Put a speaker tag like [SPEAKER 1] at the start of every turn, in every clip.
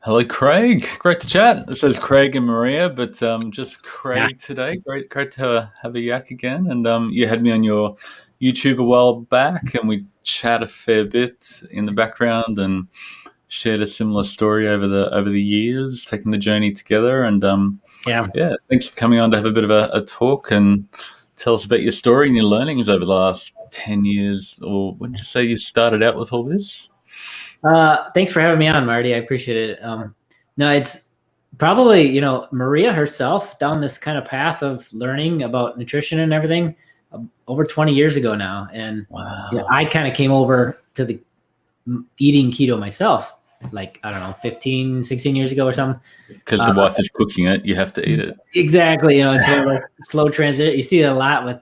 [SPEAKER 1] Hello, Craig. Great to chat. It says Craig and Maria, but just
[SPEAKER 2] Yeah.
[SPEAKER 1] Craig today. Great to have a yak again. And you had me on your YouTube a while back, and we chat a fair bit in the background, and shared a similar story over the years, taking the journey together. And
[SPEAKER 2] Yeah.
[SPEAKER 1] yeah, thanks for coming on to have a bit of a talk and tell us about your story and your learnings over the last 10 years. Or when did you say you started out with all this?
[SPEAKER 2] Thanks for having me on, Marty. I appreciate it. No, it's probably, Maria herself down this kind of path of learning about nutrition and everything over 20 years ago now. And
[SPEAKER 1] Wow.
[SPEAKER 2] I kind of came over to the eating keto myself, like, I don't know, 15, 16 years ago or something.
[SPEAKER 1] Because the wife is cooking it, you have to eat it.
[SPEAKER 2] Exactly. It's sort of like slow transition. You see it a lot with,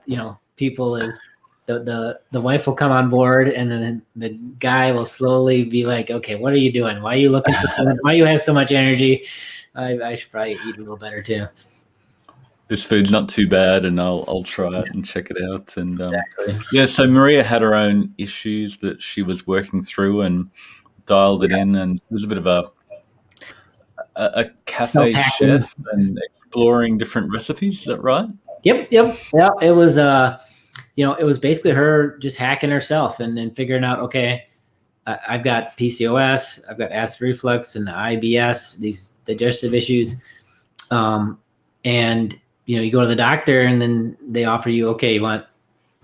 [SPEAKER 2] people is the wife will come on board, and then the guy will slowly be like, okay, what are you doing? Why are you looking so good? Why you have so much energy? I should probably eat a little better too.
[SPEAKER 1] This food's not too bad, and I'll try it and check it out. And
[SPEAKER 2] Exactly.
[SPEAKER 1] yeah, so Maria had her own issues that she was working through and dialed it in, and it was a bit of a cafe
[SPEAKER 2] Self-hacking.
[SPEAKER 1] chef and exploring different recipes. Is that right?
[SPEAKER 2] Yep. Yeah. It was it was basically her just hacking herself and figuring out, okay, I've got PCOS, I've got acid reflux and IBS, these digestive issues. And you go to the doctor, and then they offer you, okay, you want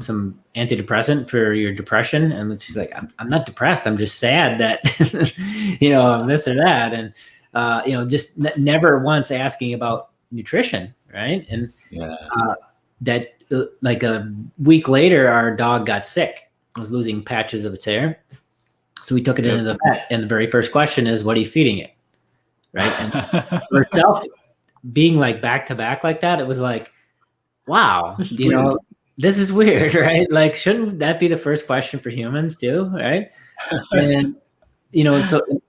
[SPEAKER 2] some antidepressant for your depression. And she's like, I'm not depressed. I'm just sad that, this or that. And, just never once asking about nutrition. Right. And
[SPEAKER 1] Yeah.
[SPEAKER 2] that like a week later, our dog got sick. It was losing patches of its hair. So we took it into the vet, and the very first question is, what are you feeding it? Right. And for herself being like back to back like that, it was like, wow, this is weird, right? Like, shouldn't that be the first question for humans too? Right. And,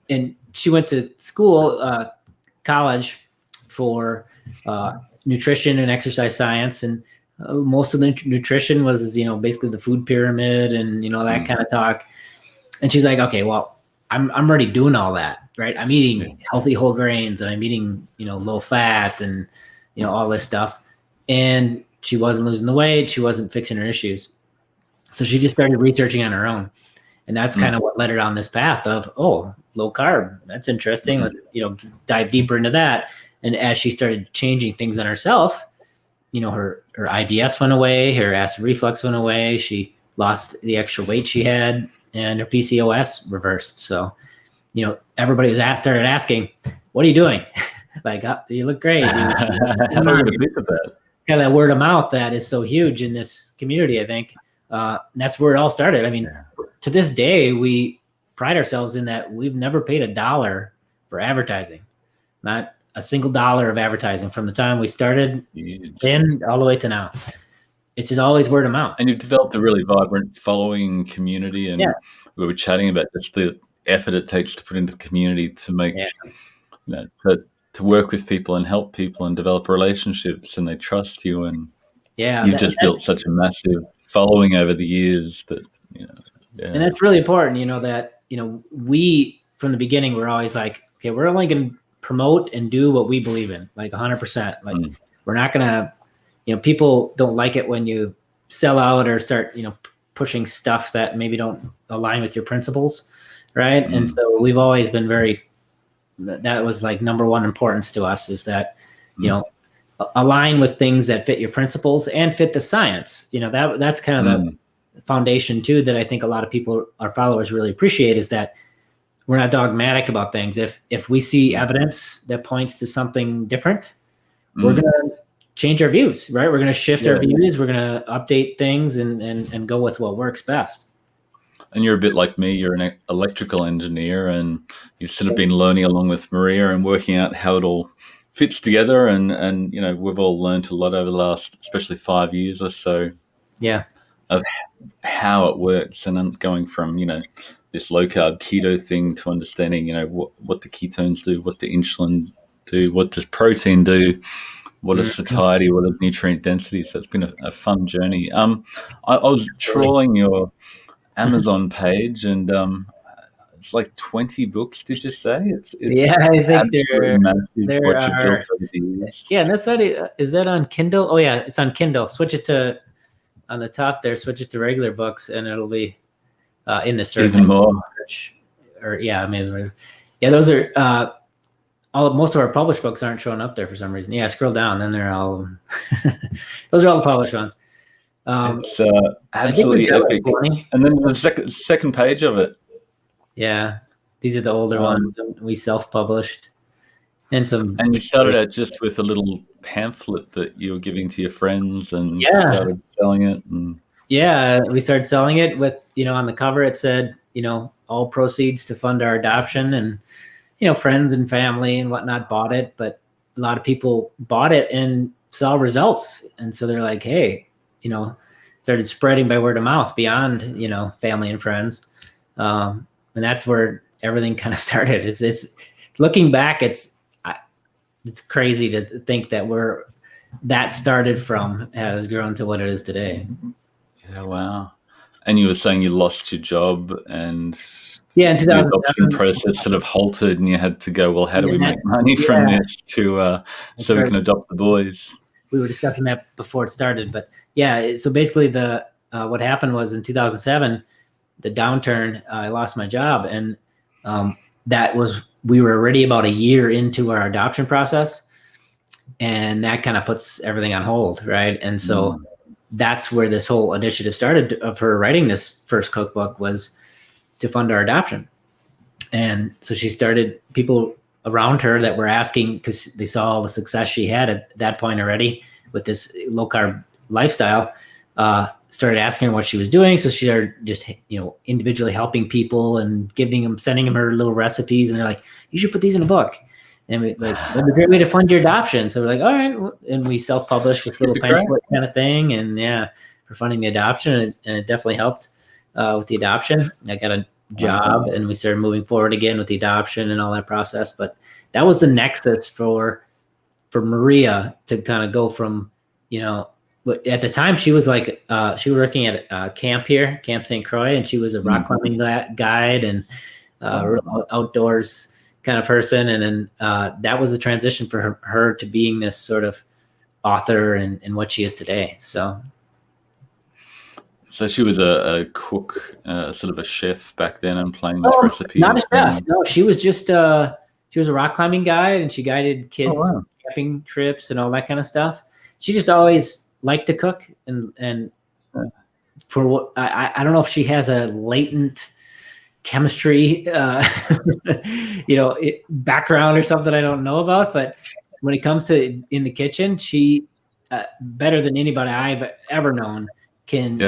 [SPEAKER 2] and she went to school, college for nutrition and exercise science. And most of the nutrition was, basically the food pyramid and, that kind of talk. And she's like, okay, well, I'm already doing all that, right? I'm eating healthy whole grains, and I'm eating, low fat and, all this stuff. And she wasn't losing the weight. She wasn't fixing her issues. So she just started researching on her own. And that's kind of what led her on this path of, oh, low carb. That's interesting. Let's, dive deeper into that. And as she started changing things on herself, her IBS went away, her acid reflux went away. She lost the extra weight she had, and her PCOS reversed. So, everybody started asking, what are you doing? Like, you look great.
[SPEAKER 1] How do I get a bit of that?
[SPEAKER 2] Kind of that word of mouth that is so huge in this community, I think. That's where it all started. I mean, to this day, we pride ourselves in that we've never paid $1 for advertising, not a single dollar of advertising from the time we started then all the way to now. It's just always word of mouth.
[SPEAKER 1] And you've developed a really vibrant following community, and we were chatting about just the effort it takes to put into the community to make, to work with people and help people and develop relationships, and they trust you, and you've just built such a massive following over the years that,
[SPEAKER 2] And that's really important, that, we, from the beginning, we're always like, okay, we're only going to promote and do what we believe in, like 100%. Like we're not going to, people don't like it when you sell out or start, pushing stuff that maybe don't align with your principles. Right. And so we've always been that was like number one importance to us, is that, align with things that fit your principles and fit the science. That's kind of the foundation too, that I think a lot of people, our followers, really appreciate, is that we're not dogmatic about things. If we see evidence that points to something different, we're going to change our views, right? We're going to shift our views. We're going to update things and go with what works best.
[SPEAKER 1] And you're a bit like me. You're an electrical engineer, and you've sort of been learning along with Maria and working out how it all fits together. And we've all learned a lot over the last, especially 5 years or so, of how it works. And I'm going from, this low carb keto thing to understanding, what the ketones do, what the insulin do, what does protein do, what is satiety, what is nutrient density. So it's been a fun journey. I was trawling your Amazon page, and it's like 20 books. Did you say it's
[SPEAKER 2] Yeah, I think
[SPEAKER 1] absolutely massive
[SPEAKER 2] there
[SPEAKER 1] what you built
[SPEAKER 2] are.
[SPEAKER 1] over the years?
[SPEAKER 2] Yeah, and that's not. Is that on Kindle? Oh yeah, it's on Kindle. Switch it to on the top there. Switch it to regular books, and it'll be in the search.
[SPEAKER 1] Even more.
[SPEAKER 2] Or yeah, I mean, yeah, those are most of our published books aren't showing up there for some reason. Yeah, scroll down, then they're all. Those are all the published ones.
[SPEAKER 1] It's absolutely epic. And then the second page of it.
[SPEAKER 2] Yeah, these are the older ones we self-published, and you
[SPEAKER 1] started out just with a little pamphlet that you were giving to your friends, and started selling it. And
[SPEAKER 2] we started selling it with, on the cover it said, all proceeds to fund our adoption, and friends and family and whatnot bought it, but a lot of people bought it and saw results, and so they're like, hey, started spreading by word of mouth beyond family and friends, and that's where everything kind of started. It's looking back, it's crazy to think that started from has grown to what it is today.
[SPEAKER 1] Yeah, wow. And you were saying you lost your job, and
[SPEAKER 2] in
[SPEAKER 1] the adoption process sort of halted, and you had to go, well, how do we make money from this so we can adopt the boys?
[SPEAKER 2] We were discussing that before it started, but so basically what happened was in 2007, the downturn, I lost my job, and we were already about a year into our adoption process, and that kind of puts everything on hold, right? And so that's where this whole initiative started of her writing this first cookbook, was to fund our adoption. And so she started, people around her that were asking, because they saw all the success she had at that point already with this low carb lifestyle, started asking her what she was doing. So she started just, individually helping people and sending them her little recipes. And they're like, you should put these in a book. And that'd be a great way to fund your adoption. So we're like, all right. And we self-published this little pamphlet kind of thing. And for funding the adoption. And it definitely helped with the adoption. I got a job, and we started moving forward again with the adoption and all that process. But that was the nexus for Maria to kind of go from, at the time she was like, she was working at a camp here, Camp St. Croix, and she was a rock climbing guide and outdoors kind of person. And then that was the transition for her to being this sort of author and what she is today.
[SPEAKER 1] So she was a cook, sort of a chef back then, and playing this recipe.
[SPEAKER 2] Not a chef. No, she was just she was a rock climbing guide, and she guided kids camping trips and all that kind of stuff. She just always liked to cook, and for what I don't know if she has a latent chemistry, background or something I don't know about, but when it comes to in the kitchen, she better than anybody I've ever known can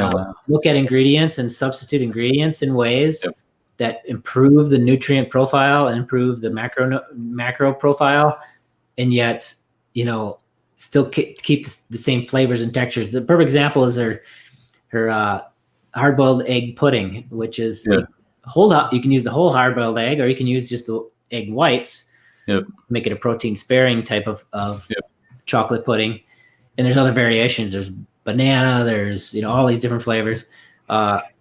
[SPEAKER 2] look at ingredients and substitute ingredients in ways that improve the nutrient profile and improve the macro profile, and yet still keep the same flavors and textures. The perfect example is her hard-boiled egg pudding, which is you can use the whole hard-boiled egg, or you can use just the egg whites. Make it a protein sparing type of chocolate pudding. And there's other variations. There's banana, there's all these different flavors.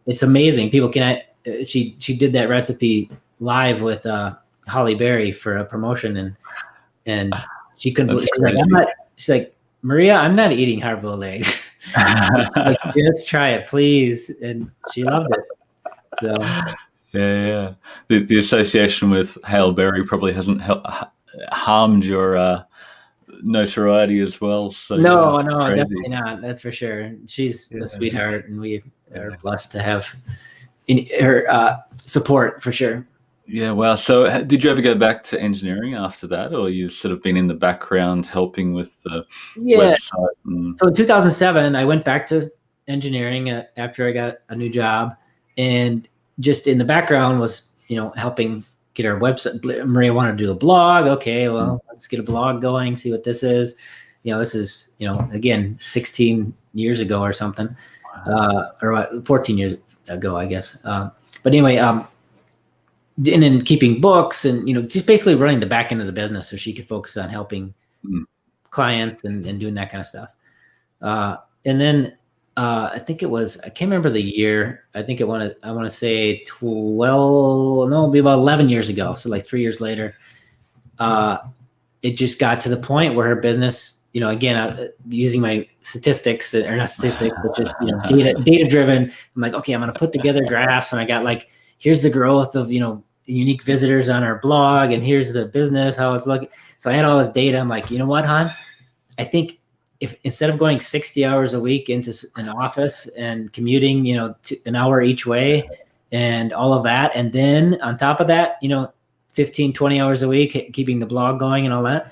[SPEAKER 2] It's amazing. People she did that recipe live with Holly Berry for a promotion, and she couldn't she's like, Maria, I'm not eating hard-boiled eggs. Like, just try it, please. And she loved it. So
[SPEAKER 1] the association with Hail Berry probably hasn't harmed your notoriety as well. So
[SPEAKER 2] no, definitely not. That's for sure. She's a sweetheart, and we are blessed to have her support for sure.
[SPEAKER 1] Yeah, wow. So did you ever go back to engineering after that, or you've sort of been in the background helping with the website?
[SPEAKER 2] So in 2007, I went back to engineering after I got a new job, and just in the background was, helping get our website. Maria wanted to do a blog. Okay, well, let's get a blog going, see what this is. This is, again, 16 years ago or something, or 14 years ago, I guess. But anyway, and then keeping books and, just basically running the back end of the business so she could focus on helping clients and doing that kind of stuff. And then I think it was, I can't remember the year. I think I want to say 12, no, it'll be about 11 years ago. So like 3 years later, it just got to the point where her business, again, using my statistics, or not statistics, but just, data driven. I'm like, okay, I'm going to put together graphs, and I got like, here's the growth of, unique visitors on our blog, and here's the business, how it's looking. So I had all this data. I'm like, you know what, hon? I think if instead of going 60 hours a week into an office and commuting, to an hour each way and all of that, and then on top of that, 15, 20 hours a week, keeping the blog going and all that,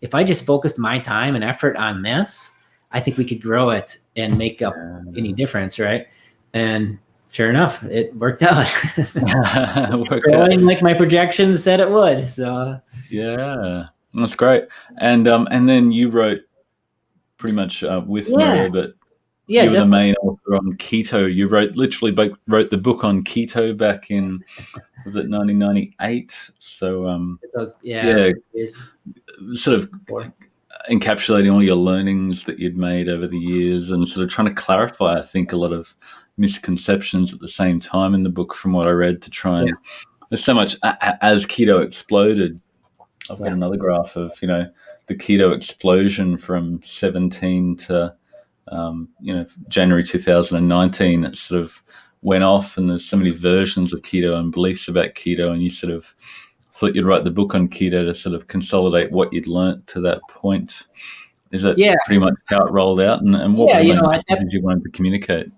[SPEAKER 2] if I just focused my time and effort on this, I think we could grow it and make up any difference, right? And sure enough, it worked out. Growing like my projections said it would. So
[SPEAKER 1] yeah, that's great. And then you wrote pretty much with Maria, but you were the main author on keto. You wrote the book on keto back in, was it 1998? So sort of encapsulating all your learnings that you'd made over the years, and sort of trying to clarify, I think, a lot of misconceptions at the same time in the book, from what I read, to try and there's so much as keto exploded. I've got another graph of the keto explosion from 17 to January 2019. It sort of went off, and there's so many versions of keto and beliefs about keto, and you sort of thought you'd write the book on keto to sort of consolidate what you'd learnt to that point. Is that pretty much how it rolled out, and what were the main messages you wanted to communicate?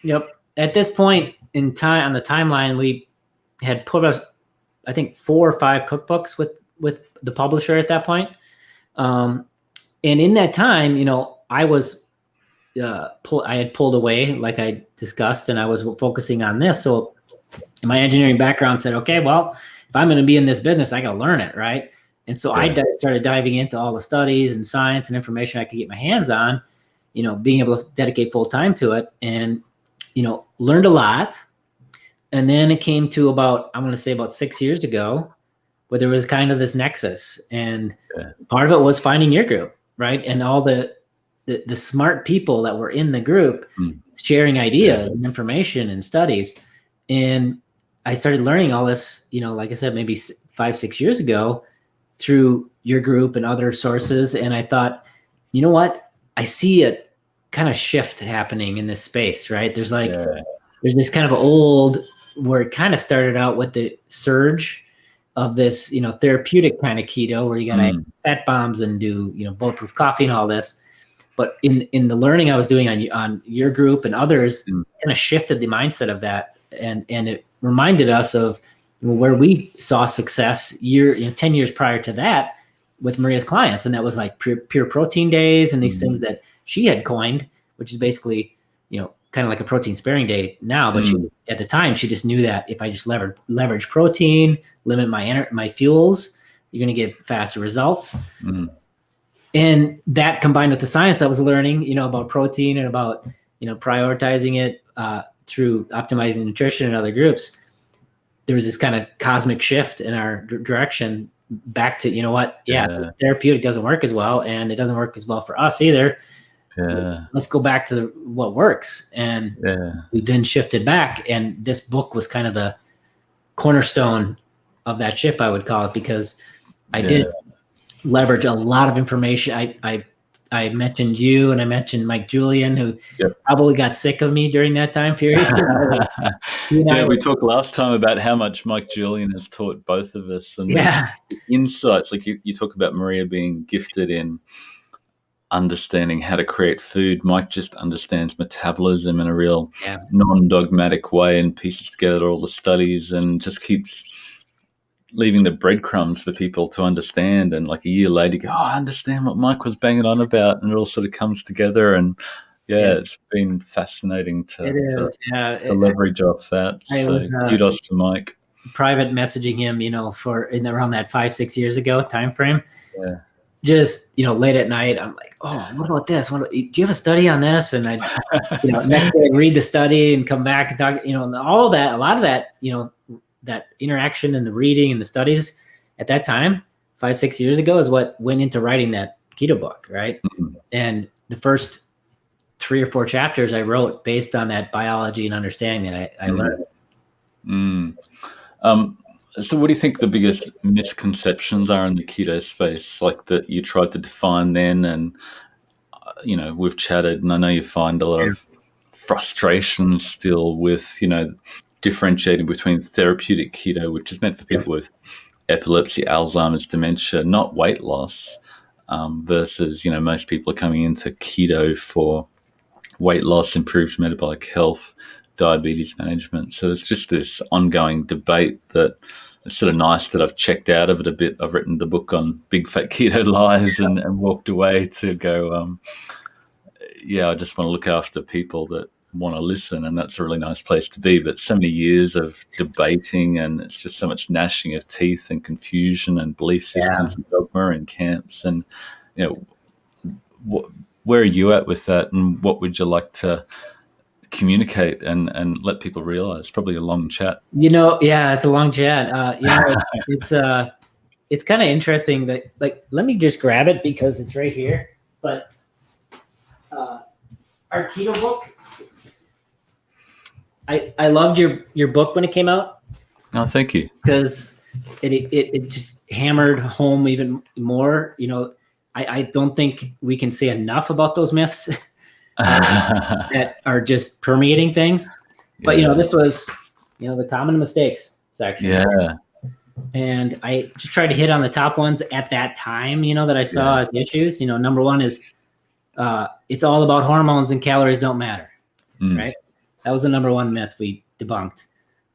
[SPEAKER 2] Yep. At this point in time on the timeline, we had put us, I think, 4 or 5 cookbooks with the publisher at that point. And in that time, I was, I had pulled away, like I discussed, and I was focusing on this. So my engineering background said, okay, well, if I'm going to be in this business, I got to learn it, right? And so I started diving into all the studies and science and information I could get my hands on, being able to dedicate full time to it, and, learned a lot. And then it came to about 6 years ago, where there was kind of this nexus, and part of it was finding your group, right? And all the smart people that were in the group sharing ideas and information and studies. And I started learning all this, like I said, maybe 5-6 years ago through your group and other sources. And I thought, you know what? I see a kind of shift happening in this space, right? There's there's this kind of old, where it kind of started out with the surge of this, therapeutic kind of keto, where you got to eat fat bombs and do, bulletproof coffee and all this. But in the learning I was doing on your group and others, kind of shifted the mindset of that, and it reminded us of where we saw success 10 years prior to that with Maria's clients, and that was like pure protein days and these things that she had coined, which is basically kind of like a protein sparing day now, but at the time she just knew that if I just leverage protein, limit my fuels, you're going to get faster results. And that, combined with the science I was learning, about protein and about, prioritizing it through Optimizing Nutrition and other groups, there was this kind of cosmic shift in our direction back to, this therapeutic doesn't work as well, and it doesn't work as well for us either. Let's go back to what works. And we then shifted back, and this book was kind of the cornerstone of that shift, I would call it, because I did leverage a lot of information. I mentioned you, and I mentioned Mike Julian, who probably got sick of me during that time period.
[SPEAKER 1] We talked last time about how much Mike Julian has taught both of us, and the insights. Like you talk about Maria being gifted in understanding how to create food. Mike just understands metabolism in a real non-dogmatic way, and pieces together all the studies, and just keeps leaving the breadcrumbs for people to understand. And like a year later, you go, I understand what Mike was banging on about, and it all sort of comes together. And it's been fascinating to leverage off that. So kudos to Mike.
[SPEAKER 2] Private messaging him, for around that 5-6 years ago time frame. Just late at night, I'm like, oh, what about this? Do you have a study on this? And I, next day I'd read the study and come back and talk. And all of that, a lot of that, that interaction and the reading and the studies at that time, 5-6 years ago, is what went into writing that keto book, right? And the first 3 or 4 chapters I wrote based on that biology and understanding that I learned.
[SPEAKER 1] So what do you think the biggest misconceptions are in the keto space, like that you tried to define then? And, we've chatted, and I know you find a lot of frustration still with, differentiating between therapeutic keto, which is meant for people with epilepsy, Alzheimer's, dementia, not weight loss, versus, most people are coming into keto for weight loss, improved metabolic health, diabetes management. So there's just this ongoing debate that it's sort of nice that I've checked out of it a bit. I've written the book on big fat keto lies and walked away to go, I just want to look after people that want to listen, and that's a really nice place to be. But so many years of debating, and it's just so much gnashing of teeth and confusion and belief systems and dogma and camps. And, where are you at with that, and what would you like to communicate and let people realize? Probably a long chat.
[SPEAKER 2] It's a long chat. It's kind of interesting that, like, let me just grab it because it's right here. But our keto book, I loved your book when it came out.
[SPEAKER 1] Oh, thank you.
[SPEAKER 2] Because it just hammered home even more. I don't think we can say enough about those myths that are just permeating things. But, this was, the common mistakes section.
[SPEAKER 1] Yeah.
[SPEAKER 2] And I just tried to hit on the top ones at that time, that I saw as issues. Number one is it's all about hormones and calories don't matter, right? That was the number one myth we debunked.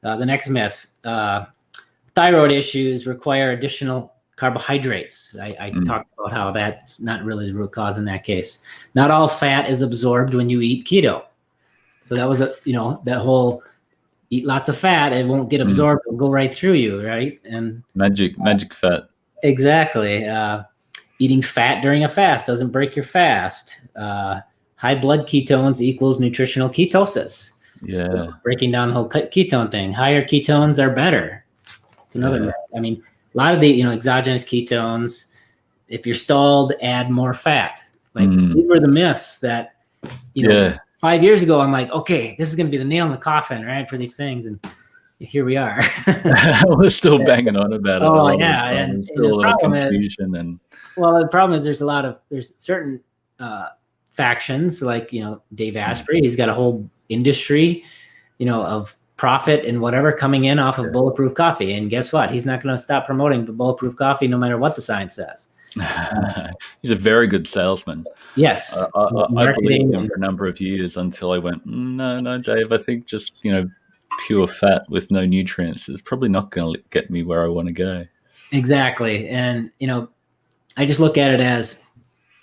[SPEAKER 2] The next myths, thyroid issues require additional carbohydrates. I talked about how that's not really the root cause in that case. Not all fat is absorbed when you eat keto. So that was that whole eat lots of fat, it won't get absorbed, it'll go right through you, right? And
[SPEAKER 1] magic fat.
[SPEAKER 2] Exactly. Eating fat during a fast doesn't break your fast. High blood ketones equals nutritional ketosis.
[SPEAKER 1] Yeah.
[SPEAKER 2] So breaking down the whole ketone thing. Higher ketones are better. It's another myth. I mean, a lot of the exogenous ketones, if you're stalled, add more fat. Like these were the myths that 5 years ago I'm like, okay, this is going to be the nail in the coffin, right, for these things, and here we are.
[SPEAKER 1] We're still banging on about it.
[SPEAKER 2] Oh yeah, and the problem is, the problem is there's certain factions like Dave Asprey. He's got a whole industry, of profit and whatever coming in off of bulletproof coffee. And guess what? He's not going to stop promoting the bulletproof coffee no matter what the science says.
[SPEAKER 1] He's a very good salesman.
[SPEAKER 2] Yes.
[SPEAKER 1] I believed him for a number of years until I went, no, Dave, I think just, pure fat with no nutrients is probably not going to get me where I want to go.
[SPEAKER 2] Exactly. And, I just look at it as,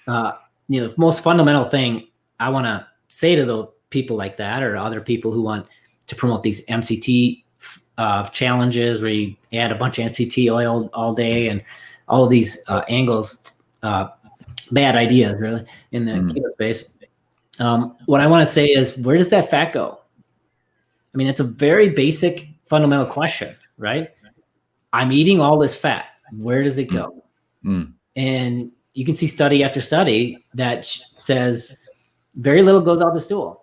[SPEAKER 2] the most fundamental thing I want to say to the people like that, or other people who want to promote these MCT challenges where you add a bunch of MCT oil all day and all of these angles, bad ideas really in the keto space. What I want to say is, where does that fat go? I mean, it's a very basic fundamental question, right? I'm eating all this fat. Where does it go? And you can see study after study that says very little goes out the stool.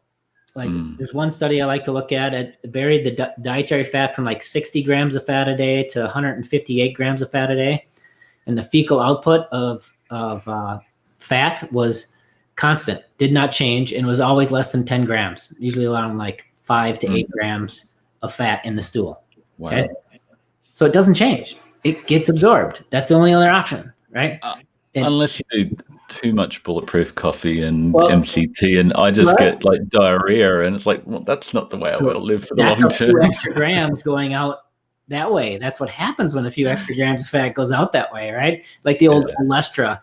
[SPEAKER 2] Like there's one study I like to look at. It varied the dietary fat from like 60 grams of fat a day to 158 grams of fat a day. And the fecal output of fat was constant, did not change, and was always less than 10 grams, usually around like 5 to 8 grams of fat in the stool.
[SPEAKER 1] Wow.
[SPEAKER 2] Okay. So it doesn't change. It gets absorbed. That's the only other option, right?
[SPEAKER 1] Unless you do too much bulletproof coffee and MCT, and I just get like diarrhea, and it's like, well, that's not the way I want to live for the long term.
[SPEAKER 2] That's a few extra grams going out that way. That's what happens when a few extra grams of fat goes out that way, right? Like the old Olestra,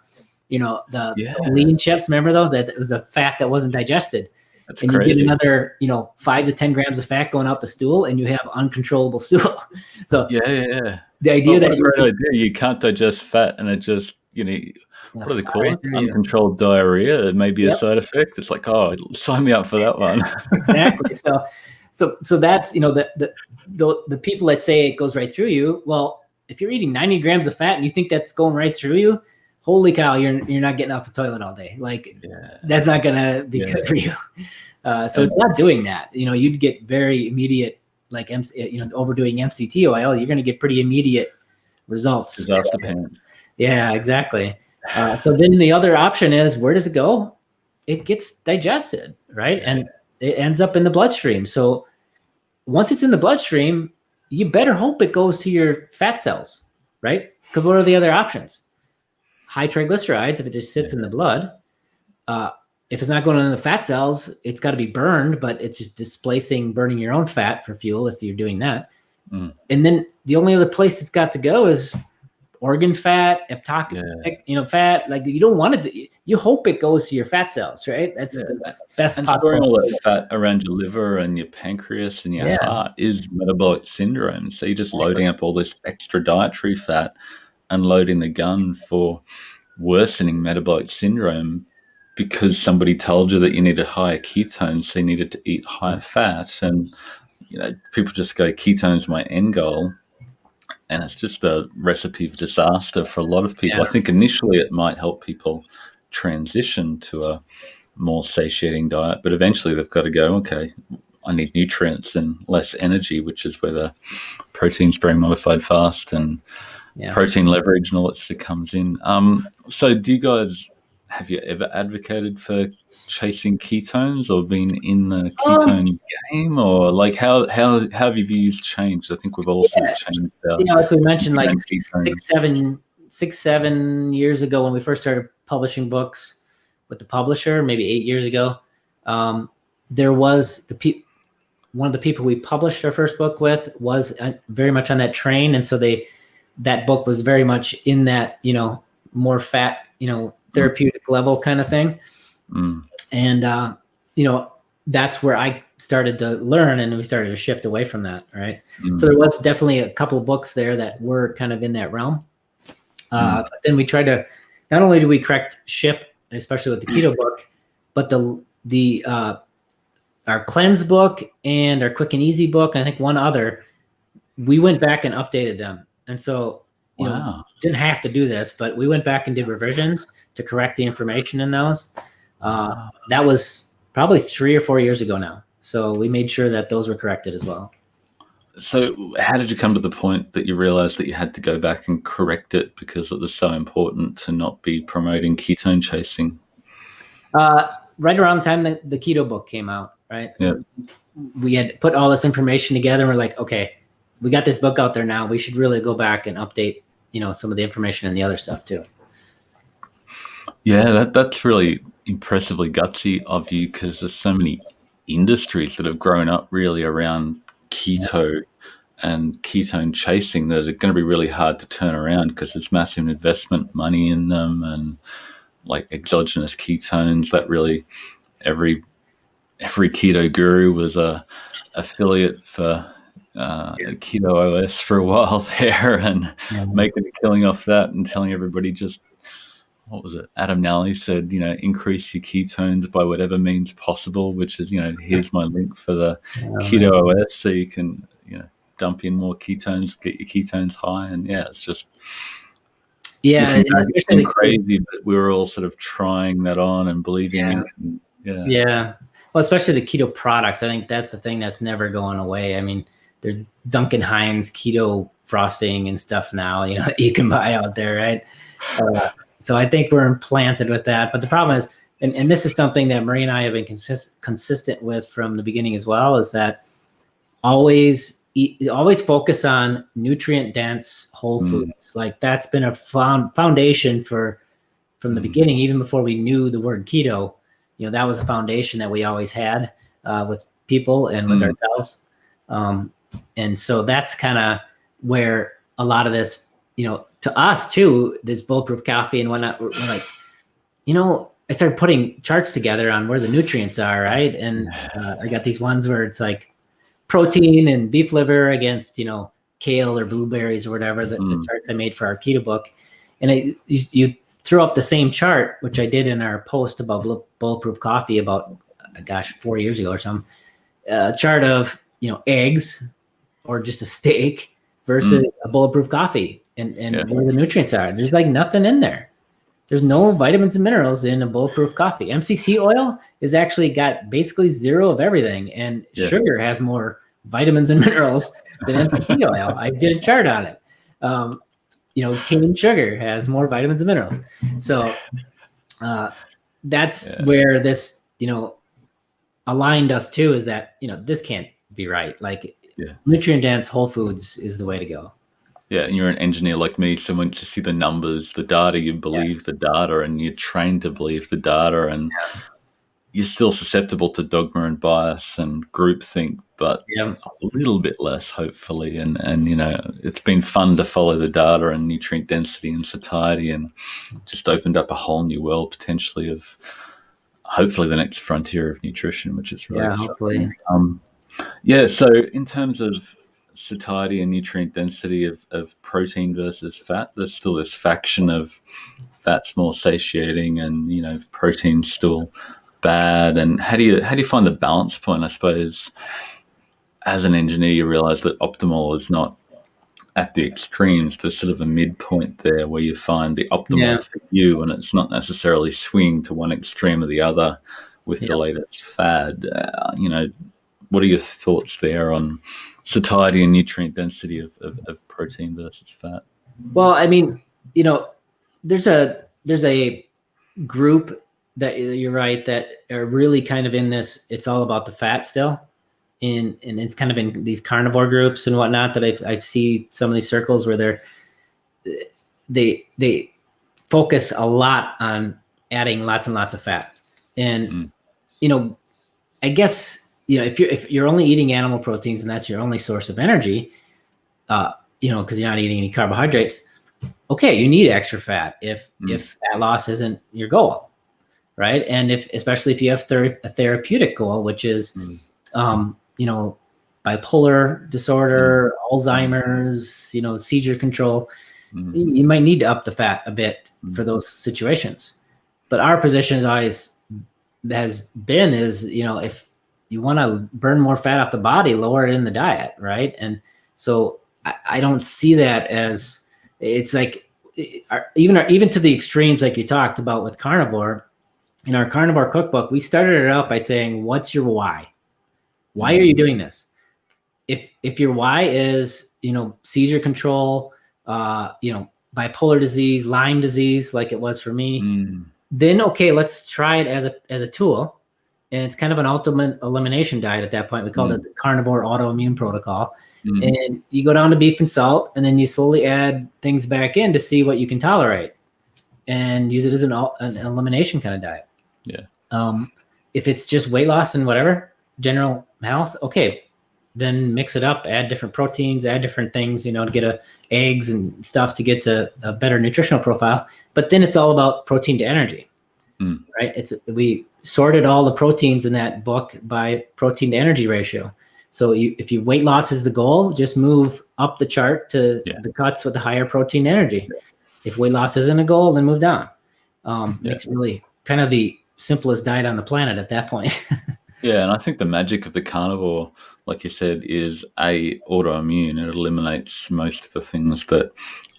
[SPEAKER 2] the lean chips. Remember those? That was a fat that wasn't digested.
[SPEAKER 1] That's
[SPEAKER 2] and
[SPEAKER 1] crazy.
[SPEAKER 2] You get another, 5 to 10 grams of fat going out the stool, and you have uncontrollable stool. So
[SPEAKER 1] the
[SPEAKER 2] idea that
[SPEAKER 1] you can't digest fat, and it just, what do they call it? Uncontrolled diarrhea. It may be a side effect. It's like, oh, sign me up for that one.
[SPEAKER 2] Exactly. So that's, the people that say it goes right through you. Well, if you're eating 90 grams of fat and you think that's going right through you, holy cow, you're not getting out the toilet all day. Like that's not going to be good for you. So it's not doing that. You'd get very immediate, like, overdoing MCT oil, you're going to get pretty immediate results.
[SPEAKER 1] Disaster pants.
[SPEAKER 2] Yeah, exactly. So then the other option is, where does it go? It gets digested, right? And it ends up in the bloodstream. So once it's in the bloodstream, you better hope it goes to your fat cells, right? Because what are the other options? High triglycerides, if it just sits in the blood. If it's not going in the fat cells, it's got to be burned, but it's just displacing burning your own fat for fuel if you're doing that. And then the only other place it's got to go is organ fat, fat. Like, you don't want it. You hope it goes to your fat cells, right? That's the best
[SPEAKER 1] and
[SPEAKER 2] possible.
[SPEAKER 1] storing all that fat around your liver and your pancreas and your heart is metabolic syndrome. So you're just loading up all this extra dietary fat and loading the gun for worsening metabolic syndrome because somebody told you that you needed higher ketones, so you needed to eat higher fat. And people just go, ketones my end goal. And it's just a recipe for disaster for a lot of people. I think initially it might help people transition to a more satiating diet, but eventually they've got to go, okay, I need nutrients and less energy, which is where the protein's very modified fast and protein leverage and all that stuff comes in. So have you ever advocated for chasing ketones or been in the ketone game, or like how have your views changed? I think we've all sort of changed.
[SPEAKER 2] Like we mentioned, like 6-7 years ago when we first started publishing books with the publisher, maybe 8 years ago, there was one of the people we published our first book with was very much on that train, and so that book was very much in that more fat therapeutic level kind of thing. And that's where I started to learn, and we started to shift away from that, right? So there was definitely a couple of books there that were kind of in that realm. But then we tried to, not only do we correct ship, especially with the keto book, but our cleanse book and our quick and easy book, and I think one other, we went back and updated them. And so didn't have to do this, but we went back and did revisions to correct the information in those. That was probably 3 or 4 years ago now. So we made sure that those were corrected as well.
[SPEAKER 1] So how did you come to the point that you realized that you had to go back and correct it because it was so important to not be promoting ketone chasing?
[SPEAKER 2] Right around the time the keto book came out, right? Yeah. We had put all this information together and we're like, okay, we got this book out there now. We should really go back and update, some of the information and the other stuff too.
[SPEAKER 1] Yeah, that's really impressively gutsy of you, because there's so many industries that have grown up really around keto and ketone chasing that are going to be really hard to turn around because there's massive investment money in them, and like exogenous ketones that really every keto guru was a affiliate for Keto OS for a while there, and making a killing off that and telling everybody just, what was it? Adam Nally said, increase your ketones by whatever means possible, which is, here's my link for the Keto OS so you can, dump in more ketones, get your ketones high. And it's just it's crazy, but we were all sort of trying that on and believing in it. Yeah.
[SPEAKER 2] Well, especially the keto products. I think that's the thing that's never going away. I mean, there's Duncan Hines keto frosting and stuff now, that you can buy out there, right? So I think we're implanted with that. But the problem is, and this is something that Maria and I have been consistent with from the beginning as well, is that always focus on nutrient-dense whole foods. Like, that's been a foundation from the beginning, even before we knew the word keto. That was a foundation that we always had with people and with ourselves. And so that's kind of where a lot of this, to us too, this bulletproof coffee and whatnot, we're like, I started putting charts together on where the nutrients are, right? And I got these ones where it's like protein and beef liver against, kale or blueberries or whatever, the charts I made for our keto book. And you throw up the same chart, which I did in our post about bulletproof coffee about, 4 years ago or something, a chart of, eggs or just a steak versus a bulletproof coffee and where the nutrients are. There's like nothing in there. There's no vitamins and minerals in a bulletproof coffee. MCT oil is actually got basically zero of everything, and sugar has more vitamins and minerals than MCT oil. I did a chart on it. Cane sugar has more vitamins and minerals. So that's where this, aligned us too, is that, this can't be right. Like nutrient dense whole foods is the way to go.
[SPEAKER 1] Yeah, and you're an engineer like me, so once you see the numbers, the data, you believe the data, and you're trained to believe the data, and you're still susceptible to dogma and bias and groupthink, but a little bit less, hopefully. And it's been fun to follow the data and nutrient density and satiety, and just opened up a whole new world potentially of hopefully the next frontier of nutrition, which is really
[SPEAKER 2] hopefully.
[SPEAKER 1] So in terms of satiety and nutrient density of protein versus fat, there's still this faction of fat's more satiating and protein's still bad. And how do you find the balance point? I suppose as an engineer you realize that optimal is not at the extremes. There's sort of a midpoint there where you find the optimal for you, and it's not necessarily swinging to one extreme or the other with the latest fad. What are your thoughts there on satiety and nutrient density of protein versus fat?
[SPEAKER 2] Well, I mean, there's a group that you're right that are really kind of in this. It's all about the fat still, and it's kind of in these carnivore groups and whatnot that I've seen some of these circles where they focus a lot on adding lots and lots of fat, and I guess. If you're only eating animal proteins and that's your only source of energy, because you're not eating any carbohydrates, okay, you need extra fat if fat loss isn't your goal, right? And especially if you have a therapeutic goal, which is, bipolar disorder, Alzheimer's, seizure control, you might need to up the fat a bit for those situations. But our position has been if you want to burn more fat off the body, lower it in the diet, right? And so I don't see that as, it's like even to the extremes like you talked about with carnivore. In our carnivore cookbook, we started it out by saying, what's your why? Why are you doing this? If your why is, seizure control, bipolar disease, Lyme disease, like it was for me, then okay, let's try it as a tool. And it's kind of an ultimate elimination diet at that point. We called it the carnivore autoimmune protocol. And you go down to beef and salt, and then you slowly add things back in to see what you can tolerate, and use it as an elimination kind of diet. Yeah. If it's just weight loss and whatever, general health, okay, then mix it up, add different proteins, add different things, to get eggs and stuff to get to a better nutritional profile. But then it's all about protein to energy, right? We sorted all the proteins in that book by protein to energy ratio. So if your weight loss is the goal, just move up the chart to the cuts with the higher protein energy. If weight loss isn't a goal, then move down. It's really kind of the simplest diet on the planet at that point.
[SPEAKER 1] Yeah, and I think the magic of the carnivore, like you said, is autoimmune. It eliminates most of the things that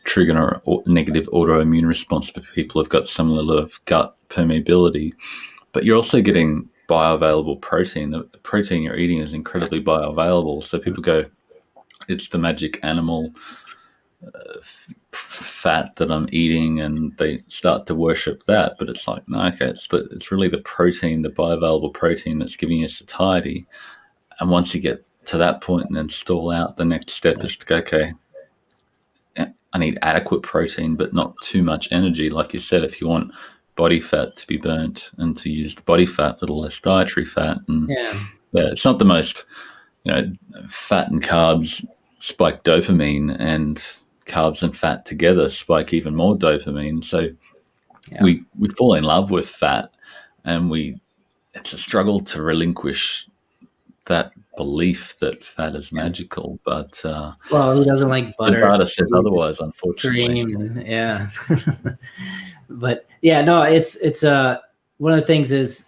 [SPEAKER 1] trigger a negative autoimmune response for people who've got some level of gut permeability. But you're also getting bioavailable protein. The protein you're eating is incredibly bioavailable. So people go, it's the magic animal fat that I'm eating, and they start to worship that. But it's like, no, okay, it's really the protein, the bioavailable protein that's giving you satiety. And once you get to that point and then stall out, the next step is to go, okay, I need adequate protein, but not too much energy. Like you said, if you want body fat to be burnt and to use the body fat, a little less dietary fat. And it's not the most, fat and carbs spike dopamine, and carbs and fat together spike even more dopamine. So we fall in love with fat, and it's a struggle to relinquish that belief that fat is magical. But
[SPEAKER 2] who doesn't like butter?
[SPEAKER 1] The data says otherwise, unfortunately.
[SPEAKER 2] Cream, but it's one of the things is,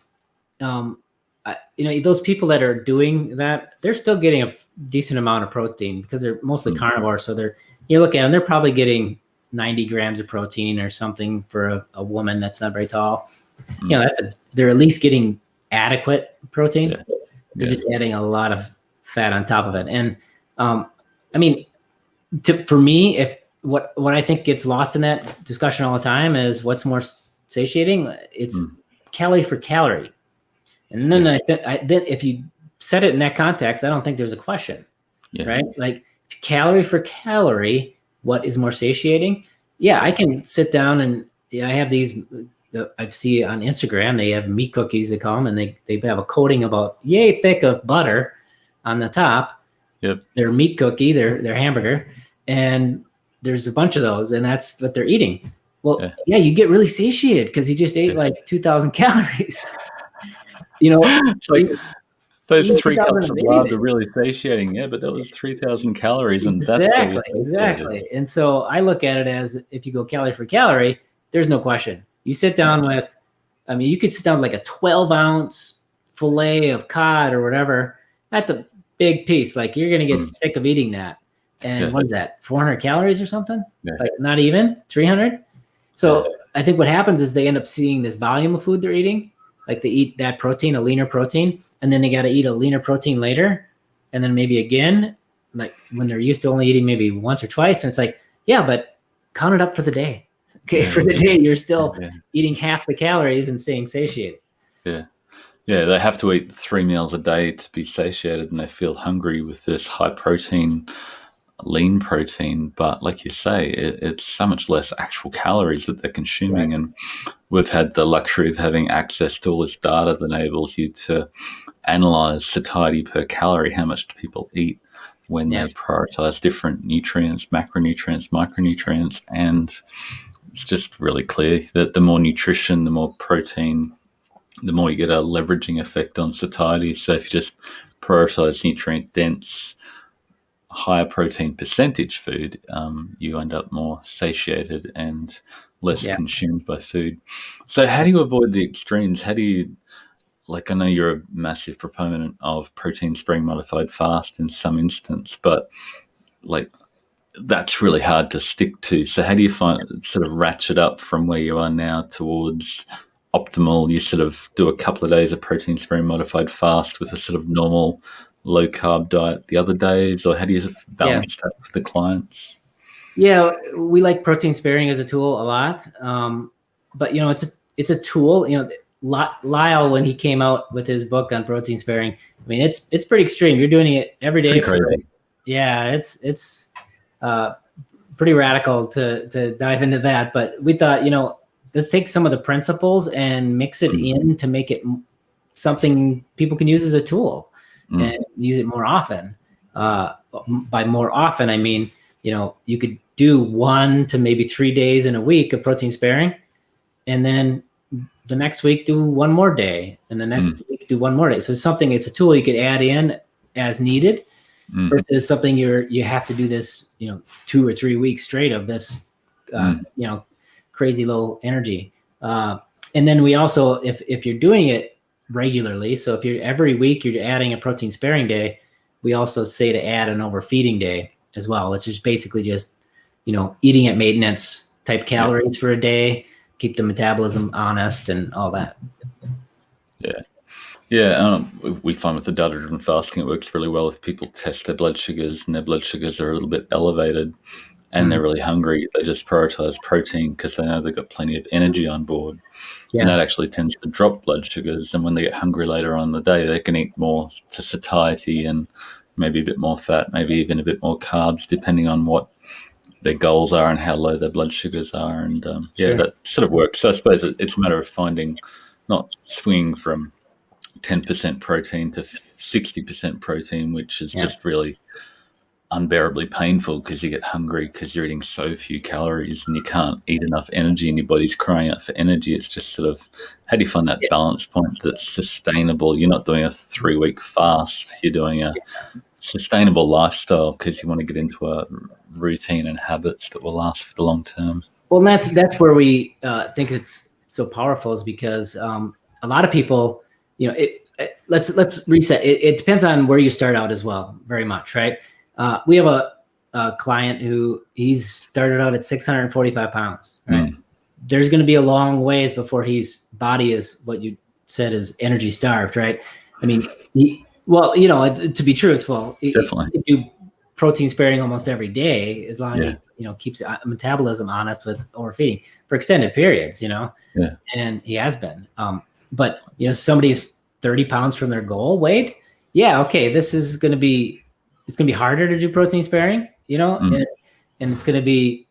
[SPEAKER 2] those people that are doing that, they're still getting a decent amount of protein because they're mostly carnivore. So you look at them, they're probably getting 90 grams of protein or something for a woman that's not very tall. You know, they're at least getting adequate protein.
[SPEAKER 1] Yeah.
[SPEAKER 2] They're just adding a lot of fat on top of it. And I mean, for me, if what I think gets lost in that discussion all the time is what's more satiating. It's calorie for calorie. And then then if you set it in that context, I don't think there's a question, right? Like calorie for calorie, what is more satiating? Yeah, I can sit down and I have these. I see on Instagram they have meat cookies, they call them, and they have a coating about yay thick of butter on the top.
[SPEAKER 1] Yep.
[SPEAKER 2] Their meat cookie, their hamburger, and there's a bunch of those, and that's what they're eating. Well, yeah, you get really satiated because you just ate like 2,000 calories. You know,
[SPEAKER 1] it's like those 3 cups of lard are really satiating. Yeah, but that was 3,000 calories, and
[SPEAKER 2] exactly. And so I look at it as if you go calorie for calorie, there's no question. You sit down with, I mean, you could sit down with like a 12-ounce fillet of cod or whatever. That's a big piece. Like you're going to get sick of eating that. And what is that? 400 calories or something? Like not even 300. So I think what happens is they end up seeing this volume of food they're eating. Like they eat that protein, a leaner protein, and then they got to eat a leaner protein later. And then maybe again, like when they're used to only eating maybe once or twice. And it's like, yeah, but count it up for the day. Okay, for the day, you're still eating half the calories and staying satiated.
[SPEAKER 1] Yeah. Yeah, they have to eat 3 meals a day to be satiated, and they feel hungry with this high protein, lean protein. But like you say, it's so much less actual calories that they're consuming. And we've had the luxury of having access to all this data that enables you to analyze satiety per calorie. How much do people eat when they prioritize different nutrients, macronutrients, micronutrients, and it's just really clear that the more nutrition, the more protein, the more you get a leveraging effect on satiety. So if you just prioritize nutrient-dense, higher protein percentage food, you end up more satiated and less consumed by food. So how do you avoid the extremes? How do you, like, I know you're a massive proponent of protein-sparing modified fast in some instance, but like, that's really hard to stick to. So how do you sort of ratchet up from where you are now towards optimal? You sort of do a couple of days of protein sparing modified fast with a sort of normal low carb diet the other days, or how do you balance that for the clients?
[SPEAKER 2] Yeah, we like protein sparing as a tool a lot, but you know, it's a tool. You know, Lyle, when he came out with his book on protein sparing, I mean, it's pretty extreme. You're doing it every day. It's pretty radical to dive into that. But we thought, you know, let's take some of the principles and mix it in to make it something people can use as a tool and use it more often. By more often, I mean, you know, you could do 1 to maybe 3 days in a week of protein sparing, and then the next week do 1 more day, and the next week do 1 more day. So it's a tool you could add in as needed. Versus something you have to do this, you know, 2 or 3 weeks straight of this, you know, crazy low energy. And then we also, if you're doing it regularly, so if you're every week you're adding a protein sparing day, we also say to add an overfeeding day as well. It's just basically just, you know, eating at maintenance type calories for a day, keep the metabolism honest and all that.
[SPEAKER 1] Yeah, we find with the data-driven fasting, it works really well if people test their blood sugars and their blood sugars are a little bit elevated and they're really hungry. They just prioritize protein because they know they've got plenty of energy on board. And that actually tends to drop blood sugars. And when they get hungry later on in the day, they can eat more to satiety and maybe a bit more fat, maybe even a bit more carbs, depending on what their goals are and how low their blood sugars are. And that sort of works. So I suppose it's a matter of finding, not swinging from 10% protein to 60% protein, which is just really unbearably painful because you get hungry because you're eating so few calories and you can't eat enough energy and your body's crying out for energy. It's just sort of, how do you find that balance point that's sustainable? You're not doing a 3-week fast. You're doing a sustainable lifestyle because you want to get into a routine and habits that will last for the long term.
[SPEAKER 2] Well, that's where we think it's so powerful, is because a lot of people, you know, let's reset. It depends on where you start out as well, very much, right? We have a client who he's started out at 645 pounds, right? There's going to be a long ways before his body is what you said is energy starved, right? I mean, to be truthful,
[SPEAKER 1] Definitely.
[SPEAKER 2] he do protein sparing almost every day as long as he, keeps metabolism honest with overfeeding for extended periods, and he has been. But somebody's 30 pounds from their goal weight. Yeah. Okay. This is going to be, it's going to be harder to do protein sparing, and it's going to be,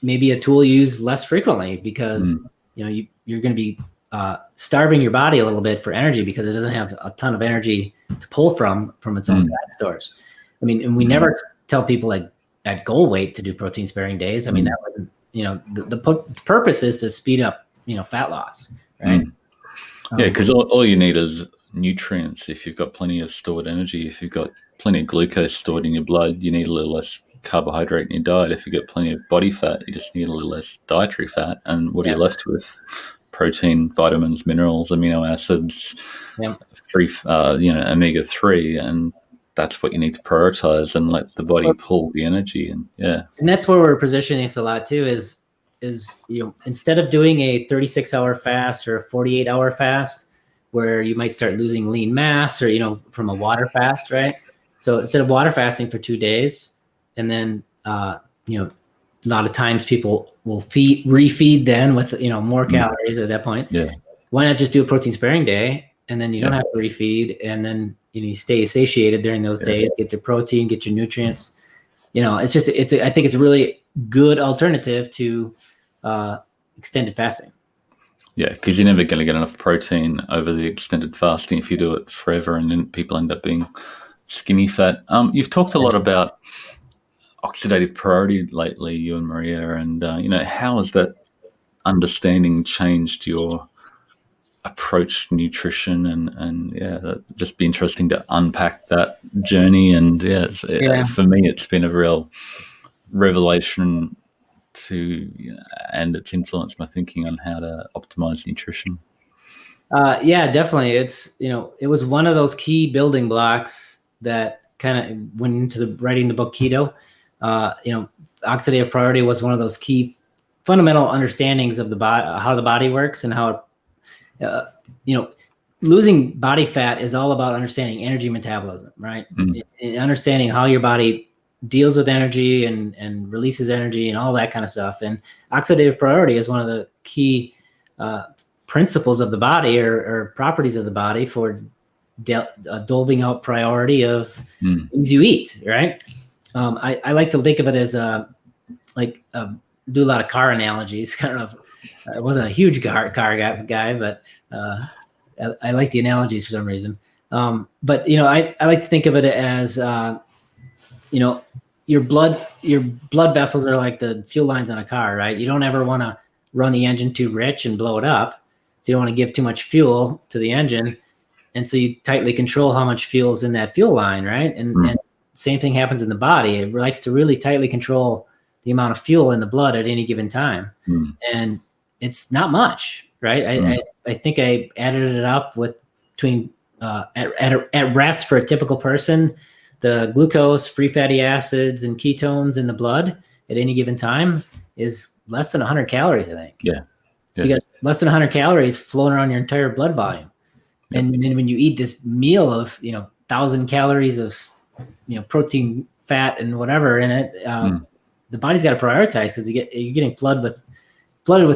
[SPEAKER 2] maybe a tool you use less frequently because you're going to be starving your body a little bit for energy because it doesn't have a ton of energy to pull from its own fat stores. I mean, and we never tell people like at goal weight to do protein sparing days. I mean, that wouldn't, the purpose is to speed up fat loss, right?
[SPEAKER 1] Yeah, because all you need is nutrients. If you've got plenty of stored energy, if you've got plenty of glucose stored in your blood, you need a little less carbohydrate in your diet. If you get plenty of body fat, you just need a little less dietary fat. And what are you left with? Protein, vitamins, minerals, amino acids, free, omega-3, and that's what you need to prioritize and let the body pull the energy. And
[SPEAKER 2] that's where we're positioning this a lot too. Is instead of doing a 36-hour fast or a 48-hour fast, where you might start losing lean mass, or from a water fast, right? So instead of water fasting for 2 days. And then, a lot of times people will refeed then with, more calories at that point.
[SPEAKER 1] Yeah.
[SPEAKER 2] Why not just do a protein sparing day? And then you don't have to refeed. And then, you stay satiated during those days, get your protein, get your nutrients. I think it's a really good alternative to extended fasting.
[SPEAKER 1] Yeah, because you're never going to get enough protein over the extended fasting if you do it forever, and then people end up being skinny fat. You've talked a lot about oxidative priority lately, you and Maria, and how has that understanding changed your approach to nutrition? And that'd just be interesting to unpack that journey. And for me, it's been a real revelation and it's influenced my thinking on how to optimize nutrition.
[SPEAKER 2] Definitely. It's, it was one of those key building blocks that kind of went into writing the book Keto. Oxidative priority was one of those key fundamental understandings of the body, how the body works, and how, losing body fat is all about understanding energy metabolism, right? Understanding how your body deals with energy and releases energy and all that kind of stuff. And oxidative priority is one of the key principles of the body or properties of the body for doling out priority of things you eat, right? I like to think of it as do a lot of car analogies. Kind of, I wasn't a huge car guy, but I like the analogies for some reason. But I like to think of it as your blood vessels are like the fuel lines on a car, right? You don't ever want to run the engine too rich and blow it up. So you don't want to give too much fuel to the engine, and so you tightly control how much fuel's in that fuel line, right? And same thing happens in the body. It likes to really tightly control the amount of fuel in the blood at any given time. And it's not much, right? I think I added it up with between at rest for a typical person, the glucose, free fatty acids, and ketones in the blood at any given time is less than 100 calories, I think. So you got less than 100 calories floating around your entire blood volume. And then when you eat this meal of 1,000 calories of protein, fat, and whatever in it, the body's got to prioritize because you're getting flooded with